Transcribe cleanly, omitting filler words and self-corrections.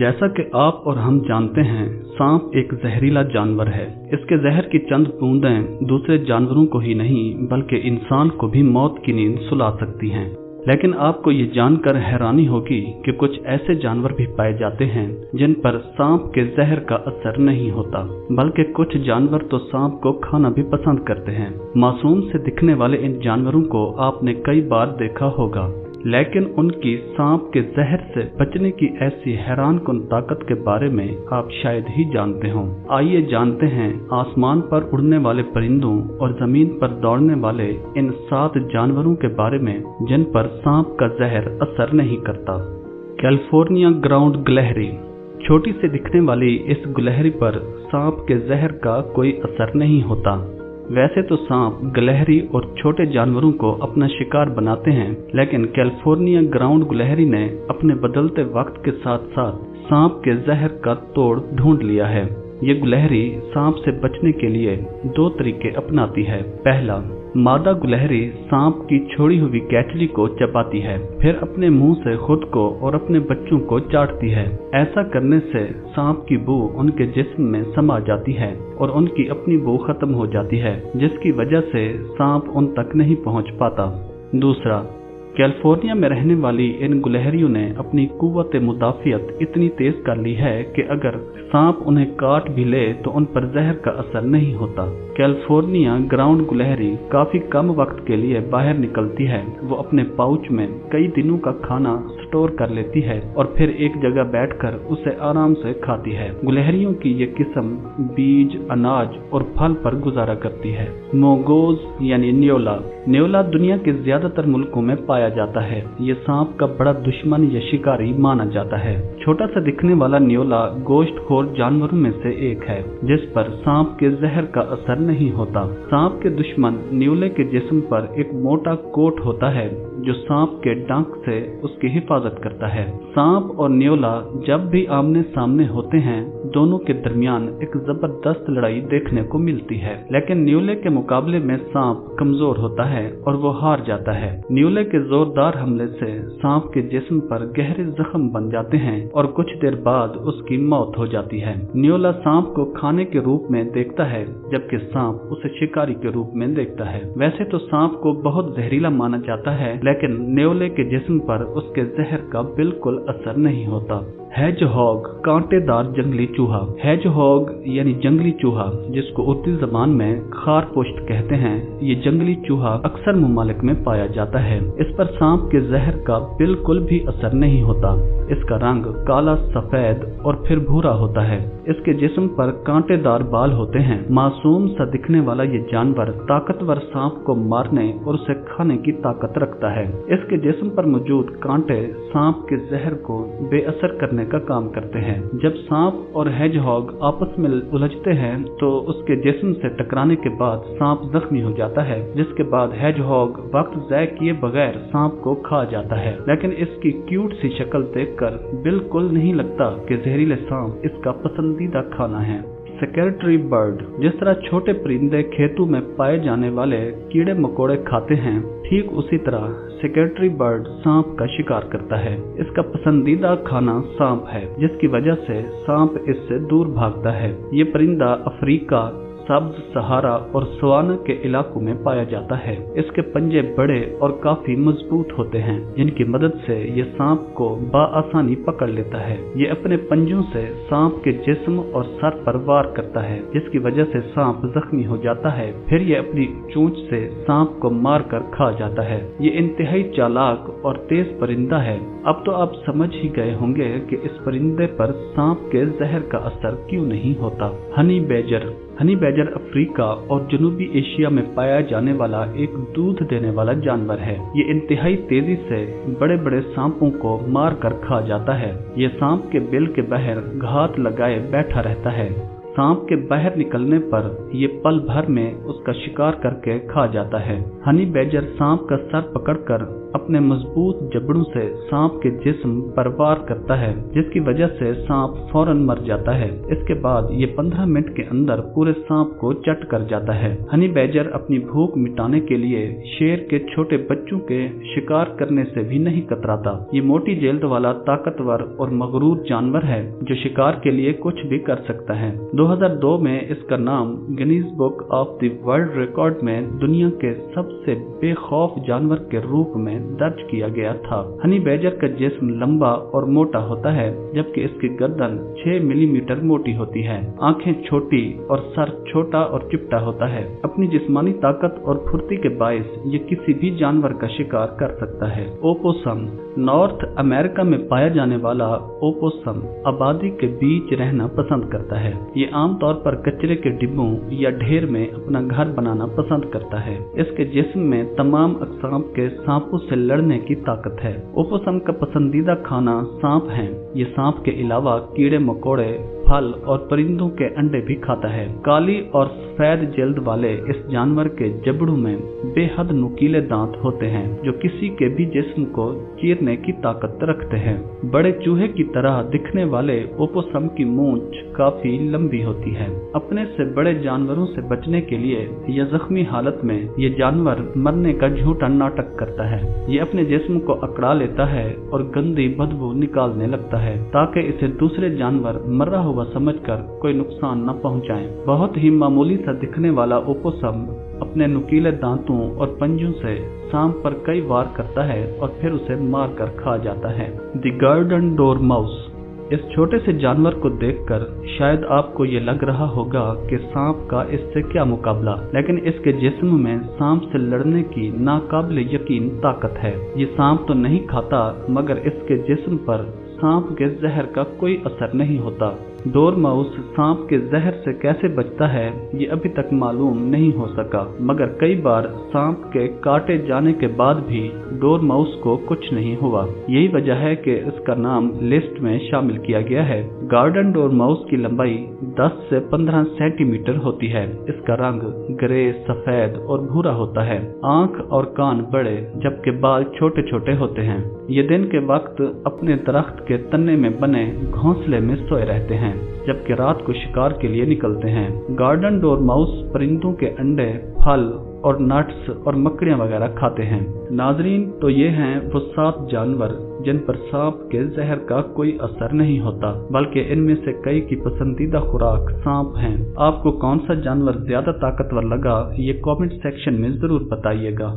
जैसा कि आप और हम जानते हैं, सांप एक जहरीला जानवर है। इसके जहर की चंद बूंदें दूसरे जानवरों को ही नहीं बल्कि इंसान को भी मौत की नींद सुला सकती हैं। लेकिन आपको ये जानकर हैरानी होगी कि कुछ ऐसे जानवर भी पाए जाते हैं जिन पर सांप के जहर का असर नहीं होता, बल्कि कुछ जानवर तो सांप को खाना भी पसंद करते हैं। मासूम से दिखने वाले इन जानवरों को आपने कई बार देखा होगा, लेकिन उनकी सांप के जहर से बचने की ऐसी हैरानकुन ताकत के बारे में आप शायद ही जानते हों। आइए जानते हैं आसमान पर उड़ने वाले परिंदों और जमीन पर दौड़ने वाले इन 7 जानवरों के बारे में जिन पर सांप का जहर असर नहीं करता। कैलिफोर्निया ग्राउंड गिलहरी। छोटी सी दिखने वाली इस गिलहरी पर सांप के जहर का कोई असर नहीं होता। वैसे तो सांप गिलहरी और छोटे जानवरों को अपना शिकार बनाते हैं, लेकिन कैलिफोर्निया ग्राउंड गिलहरी ने अपने बदलते वक्त के साथ साथ सांप के जहर का तोड़ ढूंढ लिया है। ये गिलहरी सांप से बचने के लिए 2 तरीके अपनाती है। पहला, मादा गिलहरी सांप की छोड़ी हुई कैचली को चबाती है, फिर अपने मुंह से खुद को और अपने बच्चों को चाटती है। ऐसा करने से सांप की बू उनके जिस्म में समा जाती है और उनकी अपनी बू खत्म हो जाती है, जिसकी वजह से सांप उन तक नहीं पहुंच पाता। दूसरा, कैलिफोर्निया में रहने वाली इन गिलहरियों ने अपनी कुव्वत मुदाफियत इतनी तेज कर ली है कि अगर सांप उन्हें काट भी ले तो उन पर जहर का असर नहीं होता। कैलिफोर्निया ग्राउंड गिलहरी काफी कम वक्त के लिए बाहर निकलती है। वो अपने पाउच में कई दिनों का खाना स्टोर कर लेती है और फिर एक जगह बैठकर उसे आराम से खाती है। गिलहरियों की ये किस्म बीज, अनाज और फल पर गुजारा करती है। मोगोज यानी न्योला। न्योला दुनिया के ज्यादातर मुल्कों में पाया जाता है। ये सांप का बड़ा दुश्मन या शिकारी माना जाता है। छोटा सा दिखने वाला न्योला गोश्तखोर जानवरों में से एक है जिस पर सांप के जहर का असर नहीं होता। सांप के दुश्मन न्योले के जिस्म पर एक मोटा कोट होता है जो सांप के डंक से उसकी हिफाजत करता है। सांप और न्योला जब भी आमने सामने होते हैं, दोनों के दरमियान एक जबरदस्त लड़ाई देखने को मिलती है, लेकिन न्योले के मुकाबले में सांप कमजोर होता है और वो हार जाता है। न्योले के जोरदार हमले से सांप के जिस्म पर गहरे जख्म बन जाते हैं और कुछ देर बाद उसकी मौत हो जाती है। न्योला सांप को खाने के रूप में देखता है, जबकि सांप उसे शिकारी के रूप में देखता है। वैसे तो सांप को बहुत जहरीला माना जाता है, लेकिन न्योले के जिस्म पर उसके जहर का बिल्कुल असर नहीं होता। हेजहॉग, कांटेदार जंगली चूहा। हेजहॉग यानी जंगली चूहा, जिसको उर्दू जबान में खारपुश्त कहते हैं, ये जंगली चूहा अक्सर ममालिक में पाया जाता है। इस पर सांप के जहर का बिल्कुल भी असर नहीं होता। इसका रंग काला, सफेद और फिर भूरा होता है। इसके जिस्म पर कांटेदार बाल होते हैं। मासूम सा दिखने वाला ये जानवर ताकतवर सांप को मारने और उसे खाने की ताकत रखता है। इसके जिस्म पर मौजूद कांटे सांप के जहर को बेअसर करने का काम करते हैं। जब सांप और हेजहॉग आपस में उलझते हैं तो उसके जिस्म से टकराने के बाद सांप जख्मी हो जाता है, जिसके बाद हेजहॉग वक्त ज़ाय किए बगैर सांप को खा जाता है। लेकिन इसकी क्यूट सी शक्ल देखकर बिल्कुल नहीं लगता कि जहरीले सांप इसका पसंदीदा खाना है। Secretary bird. जिस तरह छोटे परिंदे खेतों में पाए जाने वाले कीड़े मकोड़े खाते हैं, ठीक उसी तरह सेक्रेटरी बर्ड सांप का शिकार करता है। इसका पसंदीदा खाना सांप है, जिसकी वजह से सांप इससे दूर भागता है। ये परिंदा अफ्रीका, सब्ज सहारा और सवाना के इलाकों में पाया जाता है। इसके पंजे बड़े और काफी मजबूत होते हैं, जिनकी मदद से ये सांप को बाआसानी पकड़ लेता है। ये अपने पंजों से सांप के जिस्म और सर पर वार करता है, जिसकी वजह से सांप जख्मी हो जाता है। फिर ये अपनी चोंच से सांप को मार कर खा जाता है। ये इंतहाई चालाक और तेज परिंदा है। अब तो आप समझ ही गए होंगे कि इस परिंदे पर सांप के जहर का असर क्यों नहीं होता। Honey badger. Honey badger Africa और जनूबी एशिया में पाया जाने वाला एक दूध देने वाला जानवर है। ये इंतहाई तेजी से बड़े बड़े सांपों को मार कर खा जाता है। ये सांप के बिल के बाहर घात लगाए बैठा रहता है। सांप के बाहर निकलने पर ये पल भर में उसका शिकार करके खा जाता है। हनी बैजर सांप का सर पकड़कर अपने मजबूत जबड़ों से सांप के जिस्म पर वार करता है, जिसकी वजह से सांप फौरन मर जाता है। इसके बाद ये 15 मिनट के अंदर पूरे सांप को चट कर जाता है। हनी बैजर अपनी भूख मिटाने के लिए शेर के छोटे बच्चों के शिकार करने से भी नहीं कतराता। ये मोटी जेल्द वाला ताकतवर और मगरूर जानवर है जो शिकार के लिए कुछ भी कर सकता है। 2002 में इसका नाम Guinness book of the world record में दुनिया के सबसे बेखौफ जानवर के रूप में दर्ज किया गया था। हनी बैजर का जिस्म लंबा और मोटा होता है, जबकि इसकी गर्दन 6 मिलीमीटर मोटी होती है। आंखें छोटी और सर छोटा और चिपटा होता है। अपनी जिस्मानी ताकत और फुर्ती के बायस ये किसी भी जानवर का शिकार कर सकता है। ओपोसम नॉर्थ अमेरिका में पाया जाने वाला ओपोसम आबादी के बीच रहना पसंद करता है। ये आमतौर पर कचरे के डिब्बों या ढेर में अपना घर बनाना पसंद करता है। इसके जिस्म में तमाम अक़साम के सांपों से लड़ने की ताकत है। ओपोसम का पसंदीदा खाना सांप है। ये सांप के अलावा कीड़े मकोड़े, फल और परिंदों के अंडे भी खाता है। काली और सफेद जल्द वाले इस जानवर के जबड़ों में बेहद नुकीले दांत होते हैं जो किसी के भी जिस्म को चीरने की ताकत रखते हैं। बड़े चूहे की तरह दिखने वाले ओपोसम की मूंछ काफी लंबी होती है। अपने से बड़े जानवरों से बचने के लिए या जख्मी हालत में ये जानवर मरने का झूठा नाटक करता है। ये अपने जिस्म को अकड़ा लेता है और गंदी बदबू निकालने लगता है ताकि इसे दूसरे जानवर मरा हुआ समझकर कोई नुकसान न पहुंचाएं। बहुत ही मामूली सा दिखने वाला ओपोसम अपने नुकीले दांतों और पंजों से सांप पर कई वार करता है और फिर उसे मार कर खा जाता है। The garden dormouse. इस छोटे से जानवर को देखकर शायद आपको ये लग रहा होगा कि सांप का इससे क्या मुकाबला, लेकिन इसके जिस्म में सांप से लड़ने की नाकाबिले यकीन ताकत है। ये सांप तो नहीं खाता, मगर इसके जिस्म पर सांप के जहर का कोई असर नहीं होता। डोरमाउस सांप के जहर से कैसे बचता है ये अभी तक मालूम नहीं हो सका, मगर कई बार सांप के काटे जाने के बाद भी डोरमाउस को कुछ नहीं हुआ। यही वजह है कि इसका नाम लिस्ट में शामिल किया गया है। गार्डन डोरमाउस की लंबाई 10 से 15 सेंटीमीटर होती है। इसका रंग ग्रे, सफेद और भूरा होता है। आंख और कान बड़े, जबकि बाल छोटे छोटे होते हैं। ये दिन के वक्त अपने दरख्त के तने में बने घोंसले में सोए रहते हैं, जबकि रात को शिकार के लिए निकलते हैं। गार्डन डोरमाउस परिंदों के अंडे, फल और नट्स और मकड़ियां वगैरह खाते हैं। नाजरीन, तो ये हैं वो 7 जानवर जिन पर सांप के जहर का कोई असर नहीं होता, बल्कि इनमें से कई की पसंदीदा खुराक सांप हैं। आपको कौन सा जानवर ज्यादा ताकतवर लगा ये कमेंट सेक्शन में जरूर बताइएगा।